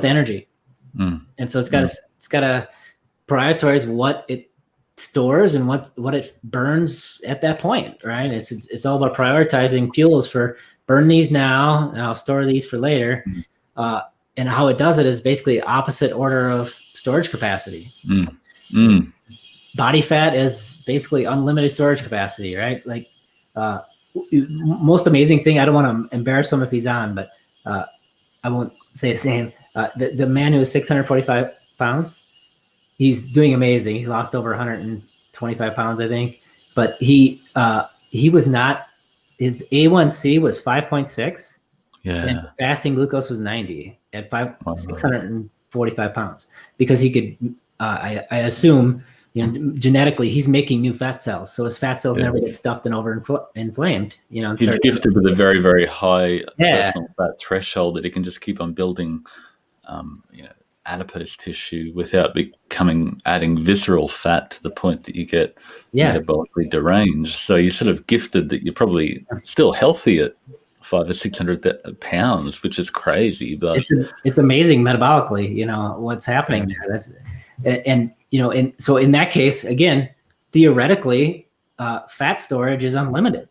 [SPEAKER 2] energy, and so it's got to prioritize what it stores and what it burns at that point, right? It's all about prioritizing fuels for burn these now, and I'll store these for later, and how it does it is basically opposite order of storage capacity. Body fat is basically unlimited storage capacity, right? Like most amazing thing, I don't want to embarrass him if he's on, but I won't say his name. The man who is 645 pounds, he's doing amazing. He's lost over 125 pounds, I think. But he was not, his A1C was 5.6.
[SPEAKER 1] Yeah.
[SPEAKER 2] And fasting glucose was 90 at 645 pounds, because he could, I assume, genetically, he's making new fat cells. So his fat cells never get stuffed and inflamed,
[SPEAKER 1] He's gifted with a very, very high personal fat threshold that he can just keep on building, adipose tissue without adding visceral fat to the point that you get metabolically deranged. So you're sort of gifted that you're probably still healthy at 500 or 600 pounds, which is crazy. But
[SPEAKER 2] it's amazing metabolically, what's happening there. And so in that case, again, theoretically, fat storage is unlimited.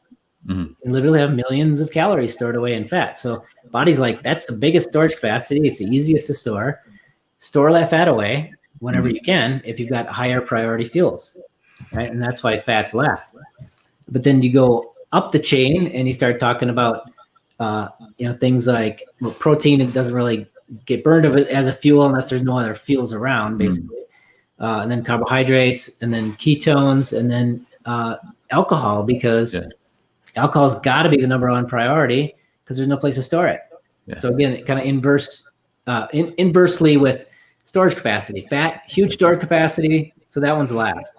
[SPEAKER 2] You literally have millions of calories stored away in fat. So body's like, that's the biggest storage capacity. It's the easiest to store. Store that fat away whenever you can if you've got higher priority fuels, right? And that's why fat's left. But then you go up the chain and you start talking about, things like protein. It doesn't really get burned as a fuel unless there's no other fuels around, basically. And then carbohydrates, and then ketones, and then alcohol, because alcohol's got to be the number one priority because there's no place to store it. So again, it kind of inversely with storage capacity. Fat, huge storage capacity, so that one's last.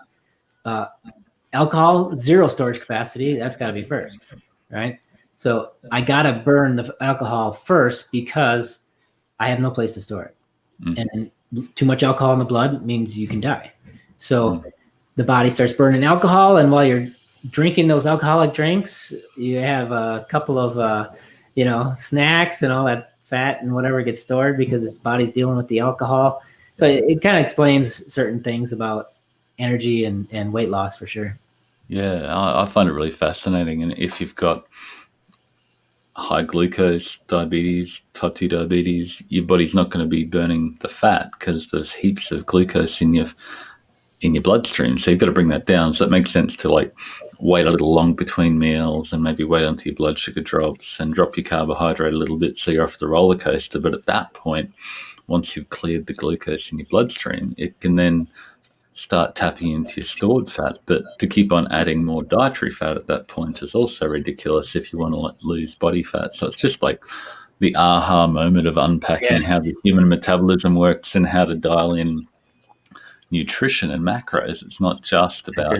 [SPEAKER 2] Alcohol, zero storage capacity. That's got to be first, right? So I got to burn the alcohol first because I have no place to store it. And too much alcohol in the blood means you can die. So the body starts burning alcohol, and while you're drinking those alcoholic drinks, you have a couple of, snacks, and all that fat and whatever gets stored because his body's dealing with the alcohol. So it kind of explains certain things about energy and weight loss for sure.
[SPEAKER 1] Yeah, I find it really fascinating. And if you've got high glucose diabetes, type 2 diabetes, your body's not going to be burning the fat because there's heaps of glucose in your bloodstream. So you've got to bring that down. So it makes sense to wait a little long between meals and maybe wait until your blood sugar drops and drop your carbohydrate a little bit so you're off the roller coaster. But at that point, once you've cleared the glucose in your bloodstream, it can then start tapping into your stored fat. But to keep on adding more dietary fat at that point is also ridiculous if you want to lose body fat. So it's just like the aha moment of unpacking how the human metabolism works and how to dial in nutrition and macros. It's not just about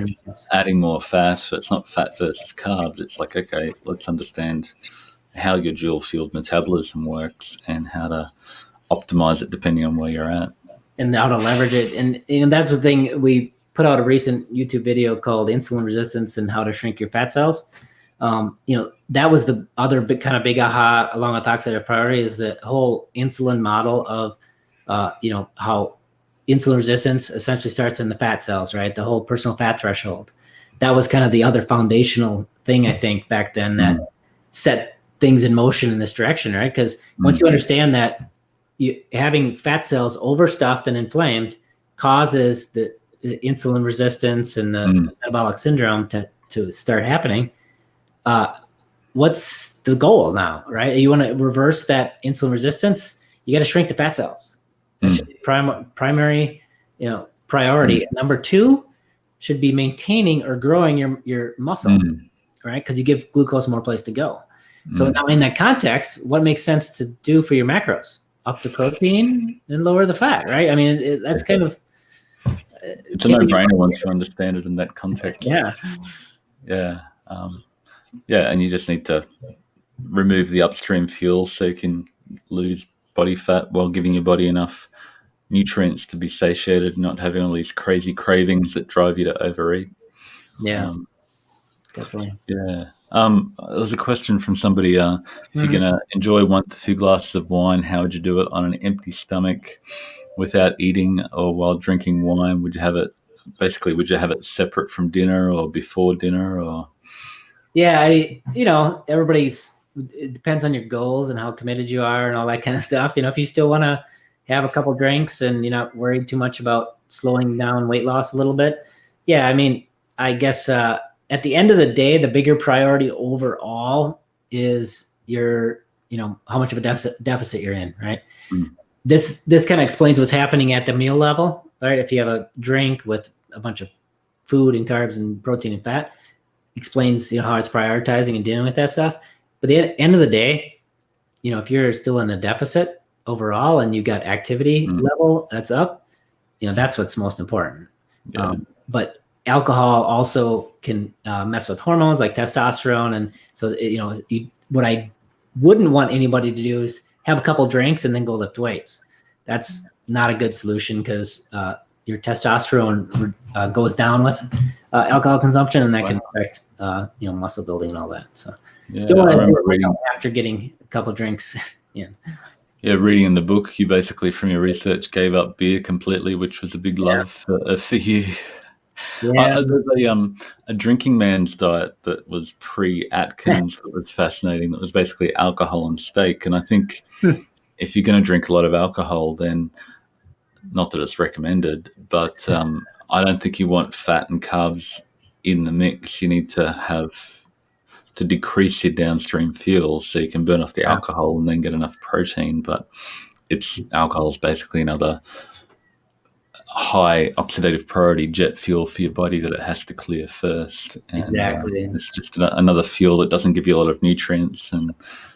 [SPEAKER 1] adding more fat. It's not fat versus carbs. It's like, okay, let's understand how your dual fueled metabolism works and how to optimize it depending on where you're at.
[SPEAKER 2] And how to leverage it. And that's the thing. We put out a recent YouTube video called Insulin Resistance and How to Shrink Your Fat Cells. That was the other big aha along with oxidative priority, is the whole insulin model of, how insulin resistance essentially starts in the fat cells, right? The whole personal fat threshold. That was kind of the other foundational thing, I think, back then that set things in motion in this direction, right? Because once you understand that having fat cells overstuffed and inflamed causes the insulin resistance and the metabolic syndrome to start happening, what's the goal now, right? You want to reverse that insulin resistance, you got to shrink the fat cells. Primary, priority. Number two should be maintaining or growing your muscle, right? Because you give glucose more place to go. So now in that context, what makes sense to do for your macros? Up the protein and lower the fat, right? I mean, that's kind of...
[SPEAKER 1] It's a no-brainer once you understand it in that context. Yeah. And you just need to remove the upstream fuel so you can lose body fat while giving your body enough nutrients to be satiated, not having all these crazy cravings that drive you to overeat.
[SPEAKER 2] Definitely.
[SPEAKER 1] There was a question from somebody, if you're going to enjoy 1 to 2 glasses of wine, how would you do it on an empty stomach without eating or while drinking wine? Would you have it separate from dinner or before dinner? Or
[SPEAKER 2] it depends on your goals and how committed you are and all that kind of stuff. If you still want to have a couple drinks and you're not worried too much about slowing down weight loss a little bit. I guess at the end of the day, the bigger priority overall is your, how much of a deficit you're in, right? This kind of explains what's happening at the meal level, right? If you have a drink with a bunch of food and carbs and protein and fat, explains, how it's prioritizing and dealing with that stuff. But at the end of the day, if you're still in a deficit overall and you got activity level that's up, that's what's most important.
[SPEAKER 1] Yeah.
[SPEAKER 2] But alcohol also can mess with hormones like testosterone. And so, what I wouldn't want anybody to do is have a couple drinks and then go lift weights. That's not a good solution because your testosterone goes down with alcohol consumption, and that can affect muscle building and all that. So
[SPEAKER 1] yeah, I remember reading
[SPEAKER 2] after getting a couple drinks.
[SPEAKER 1] Yeah, reading in the book, you basically, from your research, gave up beer completely, which was a big love for you.
[SPEAKER 2] Yeah.
[SPEAKER 1] There's a drinking man's diet that was pre-Atkins that was fascinating. That was basically alcohol and steak. And I think if you're going to drink a lot of alcohol, then not that it's recommended, but I don't think you want fat and carbs in the mix. You need to decrease your downstream fuels so you can burn off the alcohol and then get enough protein. But alcohol is basically another high oxidative priority jet fuel for your body that it has to clear first. And,
[SPEAKER 2] exactly.
[SPEAKER 1] It's just another fuel that doesn't give you a lot of nutrients. And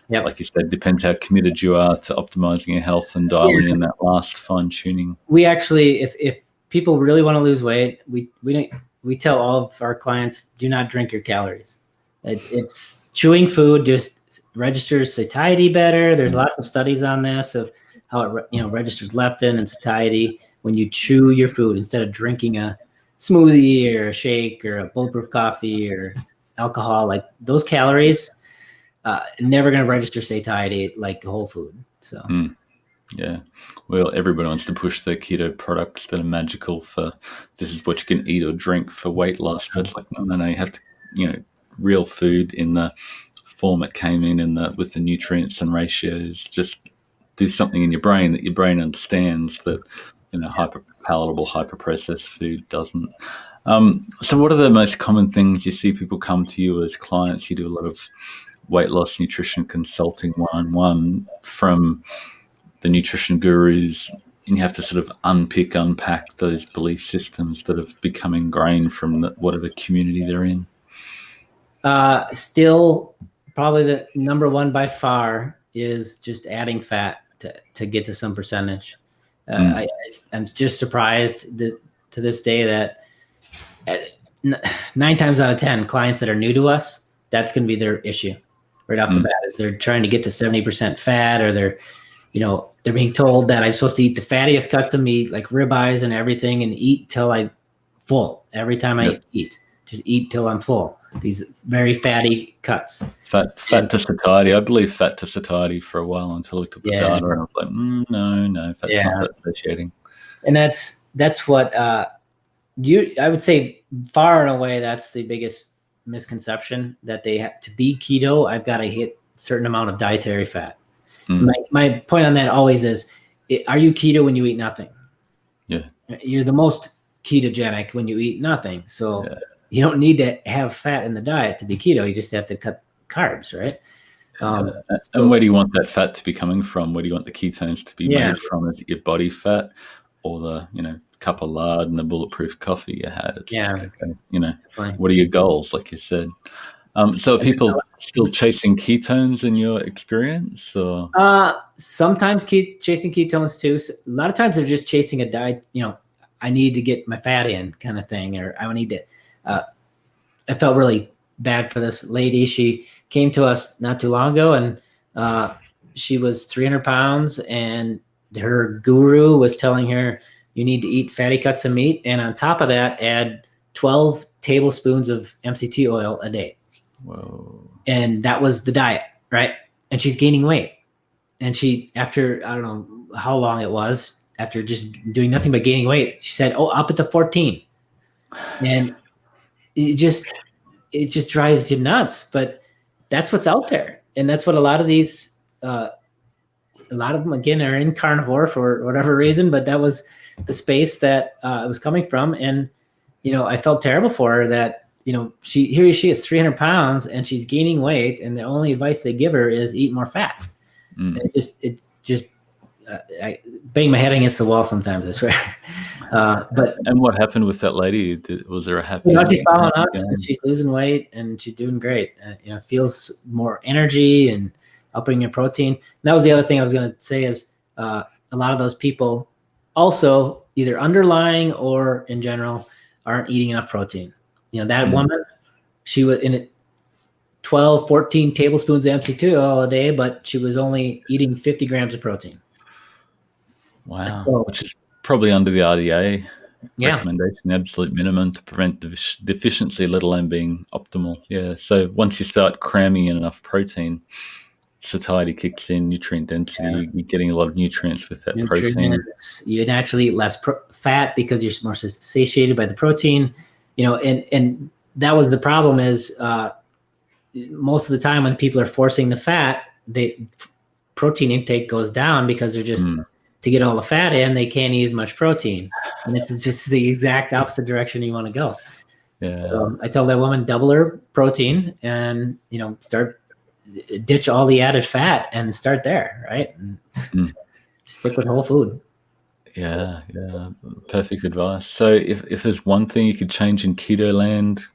[SPEAKER 1] like you said, depends how committed you are to optimizing your health and dialing in that last fine tuning.
[SPEAKER 2] We actually, if people really want to lose weight, we tell all of our clients, do not drink your calories. It's chewing food just registers satiety better. There's lots of studies on this of how it registers leptin and satiety when you chew your food instead of drinking a smoothie or a shake or a bulletproof coffee or alcohol. Like those calories, never going to register satiety like whole food. So.
[SPEAKER 1] Yeah, well, everybody wants to push their keto products that are magical for this is what you can eat or drink for weight loss. But it's like, no, you have to, real food in the form it came in with the nutrients and ratios. Just do something in your brain that your brain understands that, hyper palatable, hyper processed food doesn't. So what are the most common things you see people come to you as clients? You do a lot of weight loss nutrition consulting one-on-one from the nutrition gurus, and you have to sort of unpack those belief systems that have become ingrained from whatever community they're in.
[SPEAKER 2] Still, probably the number one by far is just adding fat to get to some percentage. I'm just surprised to this day that 9 times out of 10 clients that are new to us, that's going to be their issue right off the bat, is they're trying to get to 70% fat, or they're being told that I'm supposed to eat the fattiest cuts of meat, like ribeyes and everything, and eat till I'm full. Every time I eat, just eat till I'm full. These very fatty cuts.
[SPEAKER 1] Fat to satiety. I believe fat to satiety for a while until I looked at the data and I was like, no, fat's not that satiating.
[SPEAKER 2] And that's what I would say far and away, that's the biggest misconception, that they have to be keto. I've got to hit a certain amount of dietary fat. My point on that always is, are you keto when you eat nothing? Yeah. You're the most ketogenic when you eat nothing. So you don't need to have fat in the diet to be keto. You just have to cut carbs, right?
[SPEAKER 1] And where do you want that fat to be coming from? Where do you want the ketones to be made from? Is it your body fat or the, cup of lard and the bulletproof coffee you had? It's okay, what are your goals, like you said? So are people still chasing ketones in your experience? Or?
[SPEAKER 2] Sometimes chasing ketones too. So a lot of times they're just chasing a diet, I need to get my fat in kind of thing, or I need to, I felt really bad for this lady. She came to us not too long ago, and she was 300 pounds, and her guru was telling her, you need to eat fatty cuts of meat, and on top of that, add 12 tablespoons of MCT oil a day.
[SPEAKER 1] Whoa.
[SPEAKER 2] And that was the diet, right? And she's gaining weight. And she, after, I don't know how long it was, after just doing nothing but gaining weight, she said, up it to 14. And it just drives you nuts. But that's what's out there. And that's what a lot of these, a lot of them, again, are in carnivore for whatever reason, but that was the space that it was coming from. And, I felt terrible for her that, she is 300 pounds and she's gaining weight, and the only advice they give her is eat more fat. It just I bang my head against the wall sometimes, I swear.
[SPEAKER 1] And what happened with that lady? Was there a happy?
[SPEAKER 2] She's following us, and she's losing weight, and she's doing great. Feels more energy and upping your protein. And that was the other thing I was going to say is a lot of those people also, either underlying or in general, aren't eating enough protein. That woman, she was in it 12, 14 tablespoons of MC2 all a day, but she was only eating 50 grams of protein.
[SPEAKER 1] Wow. So, which is probably under the RDA recommendation, the absolute minimum to prevent deficiency, let alone being optimal. Yeah. So once you start cramming in enough protein, satiety kicks in, nutrient density, you're getting a lot of nutrients with that protein.
[SPEAKER 2] You naturally eat less fat because you're more satiated by the protein, and that was the problem is most of the time when people are forcing the fat, protein intake goes down because they're just, to get all the fat in, they can't eat as much protein. And it's just the exact opposite direction you want to go. Yeah. So I tell that woman, double her protein and, ditch all the added fat and start there, right? And stick with whole food.
[SPEAKER 1] Yeah. Perfect advice. So if there's one thing you could change in Ketoland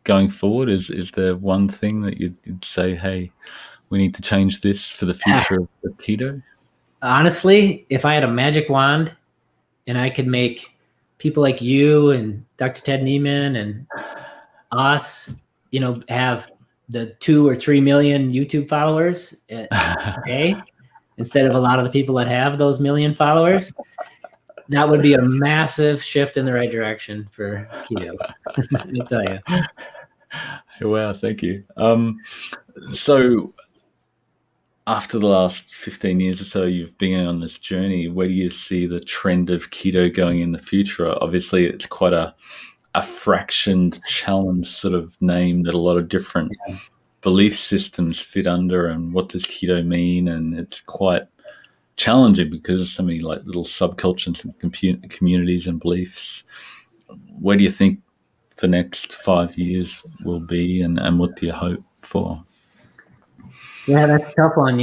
[SPEAKER 1] going forward, is there one thing that you'd say, hey, we need to change this for the future of keto?
[SPEAKER 2] Honestly, if I had a magic wand and I could make people like you and Dr. Ted Neiman and us, have the 2 or 3 million YouTube followers a day instead of a lot of the people that have those million followers, that would be a massive shift in the right direction for keto. Let me tell you.
[SPEAKER 1] Wow, thank you. So after the last 15 years or so you've been on this journey, where do you see the trend of keto going in the future? Obviously, it's quite a fractioned challenge sort of name that a lot of different belief systems fit under, and what does keto mean? And it's quite challenging because there's so many like little subcultures and communities and beliefs. Where do you think the next 5 years will be, and what do you hope for?
[SPEAKER 2] Yeah, that's a tough one.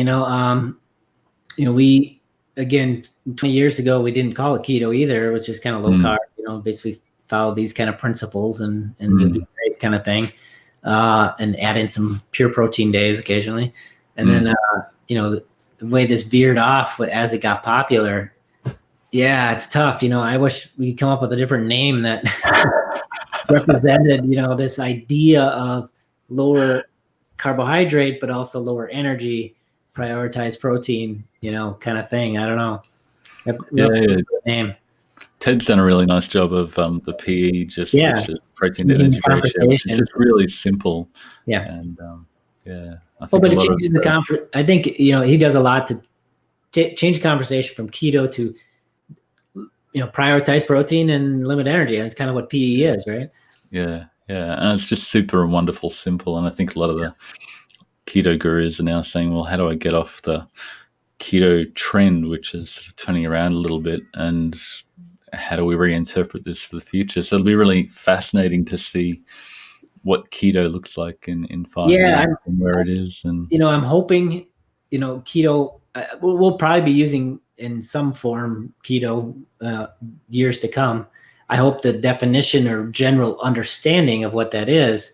[SPEAKER 2] We, again, 20 years ago, we didn't call it keto either, which is kind of low carb, basically follow these kind of principles and you'll do great kind of thing. And add in some pure protein days occasionally. And then, the way this veered off as it got popular, it's tough. I wish we could come up with a different name that represented, this idea of lower carbohydrate, but also lower energy, prioritize protein, kind of thing. I don't know. Name.
[SPEAKER 1] Ted's done a really nice job of the PE, which is protein to energy ratio, which is just really simple.
[SPEAKER 2] Yeah.
[SPEAKER 1] And
[SPEAKER 2] I think but it changes the I think, he does a lot to change the conversation from keto to, prioritize protein and limit energy. That's kind of what PE is, right?
[SPEAKER 1] Yeah. And it's just super and wonderful, simple. And I think a lot of the keto gurus are now saying, well, how do I get off the keto trend, which is sort of turning around a little bit, and how do we reinterpret this for the future? So it'll be really fascinating to see what keto looks like in 5 years and where it is. And
[SPEAKER 2] I'm hoping, keto, we'll probably be using in some form keto years to come. I hope the definition or general understanding of what that is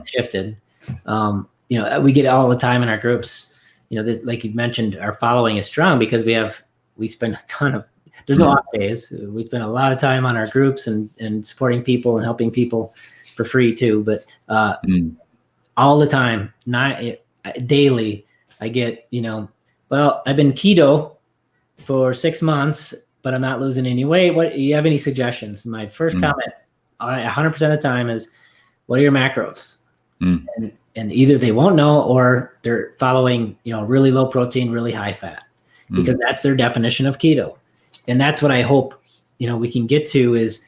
[SPEAKER 2] shifted. We get it all the time in our groups. This, like you mentioned, our following is strong because we spend a ton of, there's no off days. We spend a lot of time on our groups and supporting people and helping people for free too. But all the time, daily, I get, well, I've been keto for 6 months, but I'm not losing any weight. What do you have any suggestions? My first comment, 100% of the time is, what are your macros? And either they won't know or they're following, really low protein, really high fat, because that's their definition of keto. And that's what I hope, we can get to is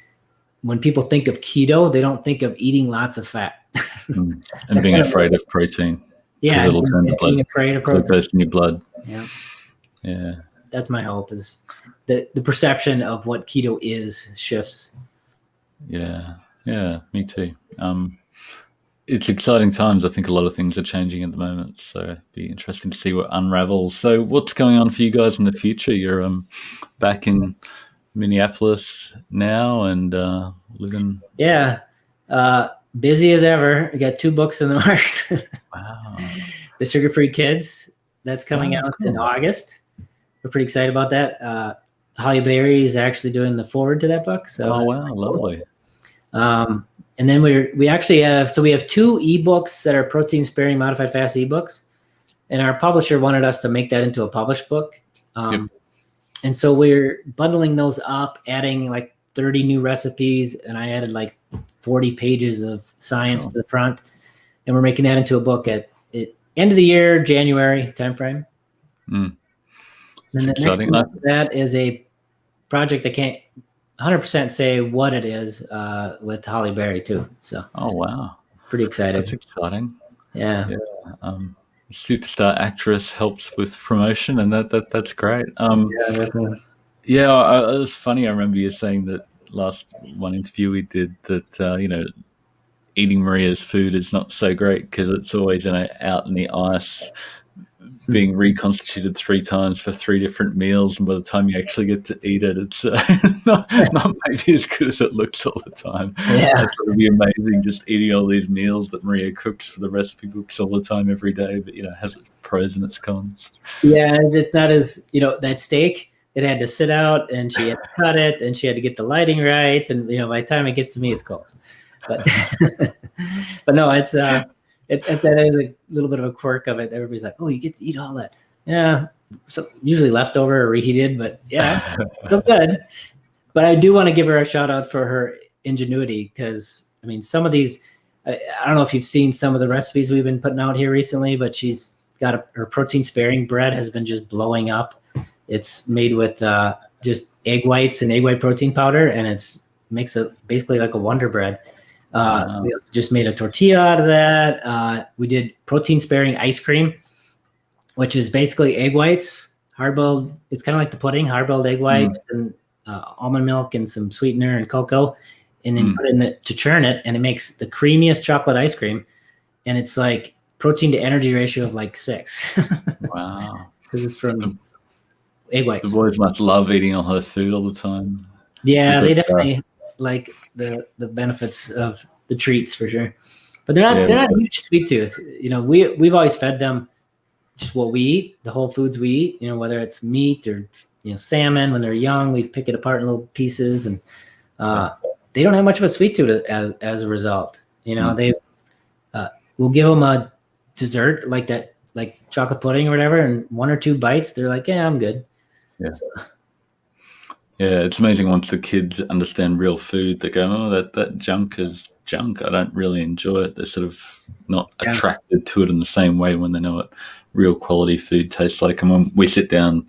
[SPEAKER 2] when people think of keto, they don't think of eating lots of fat.
[SPEAKER 1] And being afraid of protein.
[SPEAKER 2] Yeah.
[SPEAKER 1] It'll turn the blood,
[SPEAKER 2] afraid of protein.
[SPEAKER 1] glucose in your blood.
[SPEAKER 2] Yeah. That's my hope, is the perception of what keto is shifts.
[SPEAKER 1] Yeah, me too. It's exciting times. I think a lot of things are changing at the moment, so it'd be interesting to see what unravels. So what's going on for you guys in the future? You're back in Minneapolis now and living.
[SPEAKER 2] Yeah, busy as ever. We got 2 books in the works.
[SPEAKER 1] Wow.
[SPEAKER 2] The Sugar-Free Kids, that's coming out in August. We're pretty excited about that. Holly Berry is actually doing the forward to that book. So
[SPEAKER 1] wow, lovely.
[SPEAKER 2] And then we actually have 2 ebooks that are protein sparing modified fast ebooks, and our publisher wanted us to make that into a published book. And so we're bundling those up, adding like 30 new recipes, and I added like 40 pages of science to the front, and we're making that into a book at end of the year, January timeframe. And the
[SPEAKER 1] exciting.
[SPEAKER 2] next one, that is a project I can't 100% say what it is, with Holly Berry too. So
[SPEAKER 1] wow, pretty excited. That's exciting.
[SPEAKER 2] Yeah.
[SPEAKER 1] Superstar actress helps with promotion, and that's great.
[SPEAKER 2] Definitely.
[SPEAKER 1] It was funny. I remember you saying that last one interview we did that eating Maria's food is not so great because it's always out in the ice, being reconstituted 3 times for 3 different meals, and by the time you actually get to eat it, it's not maybe as good as it looks all the time. It would be amazing just eating all these meals that Maria cooks for the recipe books all the time every day, but it has its pros and its cons.
[SPEAKER 2] It's not as that steak, it had to sit out, and she had to cut it, and she had to get the lighting right, and by the time it gets to me, it's cold. But but no, it's that is a little bit of a quirk of it. Everybody's like, oh, you get to eat all that. Yeah, so usually leftover or reheated, but so good. But I do want to give her a shout out for her ingenuity, because some of these, I don't know if you've seen some of the recipes we've been putting out here recently, but she's got her protein sparing bread has been just blowing up. It's made with just egg whites and egg white protein powder, and makes it basically like a Wonder Bread. We just made a tortilla out of that. We did protein sparing ice cream, which is basically egg whites, hard-boiled. It's kind of like the pudding, hard-boiled egg whites and almond milk and some sweetener and cocoa, and then put it in it to churn it, and it makes the creamiest chocolate ice cream. And it's like protein to energy ratio of like 6.
[SPEAKER 1] Wow.
[SPEAKER 2] Because it's from egg whites.
[SPEAKER 1] The boys must love eating all her food all the time.
[SPEAKER 2] Yeah, they definitely like the benefits of the treats for sure. But they're not huge sweet tooth. We've always fed them just what we eat, the whole foods we eat, whether it's meat or salmon. When they're young, we pick it apart in little pieces, and they don't have much of a sweet tooth as a result. They we'll give them a dessert like that, like chocolate pudding or whatever, and 1 or 2 bites, they're like, yeah, I'm good.
[SPEAKER 1] It's amazing once the kids understand real food. They go, oh, that junk is junk. I don't really enjoy it. They're sort of not attracted to it in the same way when they know what real quality food tastes like. And when we sit down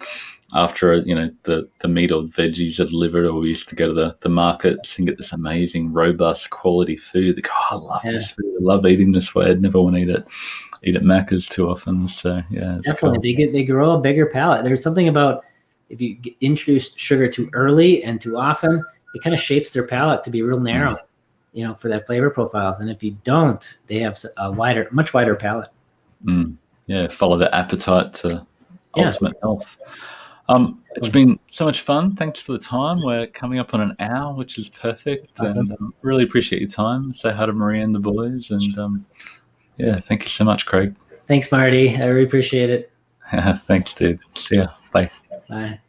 [SPEAKER 1] after the meat or veggies are delivered, or we used to go to the markets and get this amazing, robust quality food. They go, oh, I love this food. I love eating this way. I'd never want to eat at Macca's too often. So it's
[SPEAKER 2] definitely
[SPEAKER 1] cool.
[SPEAKER 2] They grow a bigger palate. There's something about if you introduce sugar too early and too often, it kind of shapes their palate to be real narrow, for that flavor profiles. And if you don't, they have a much wider palate.
[SPEAKER 1] Follow the appetite to ultimate health. It's been so much fun. Thanks for the time. We're coming up on an hour, which is perfect.
[SPEAKER 2] Awesome.
[SPEAKER 1] And really appreciate your time. Say hi to Maria and the boys. And thank you so much, Craig.
[SPEAKER 2] Thanks, Marty. I really appreciate it.
[SPEAKER 1] Thanks, dude. See ya. Bye.
[SPEAKER 2] Bye.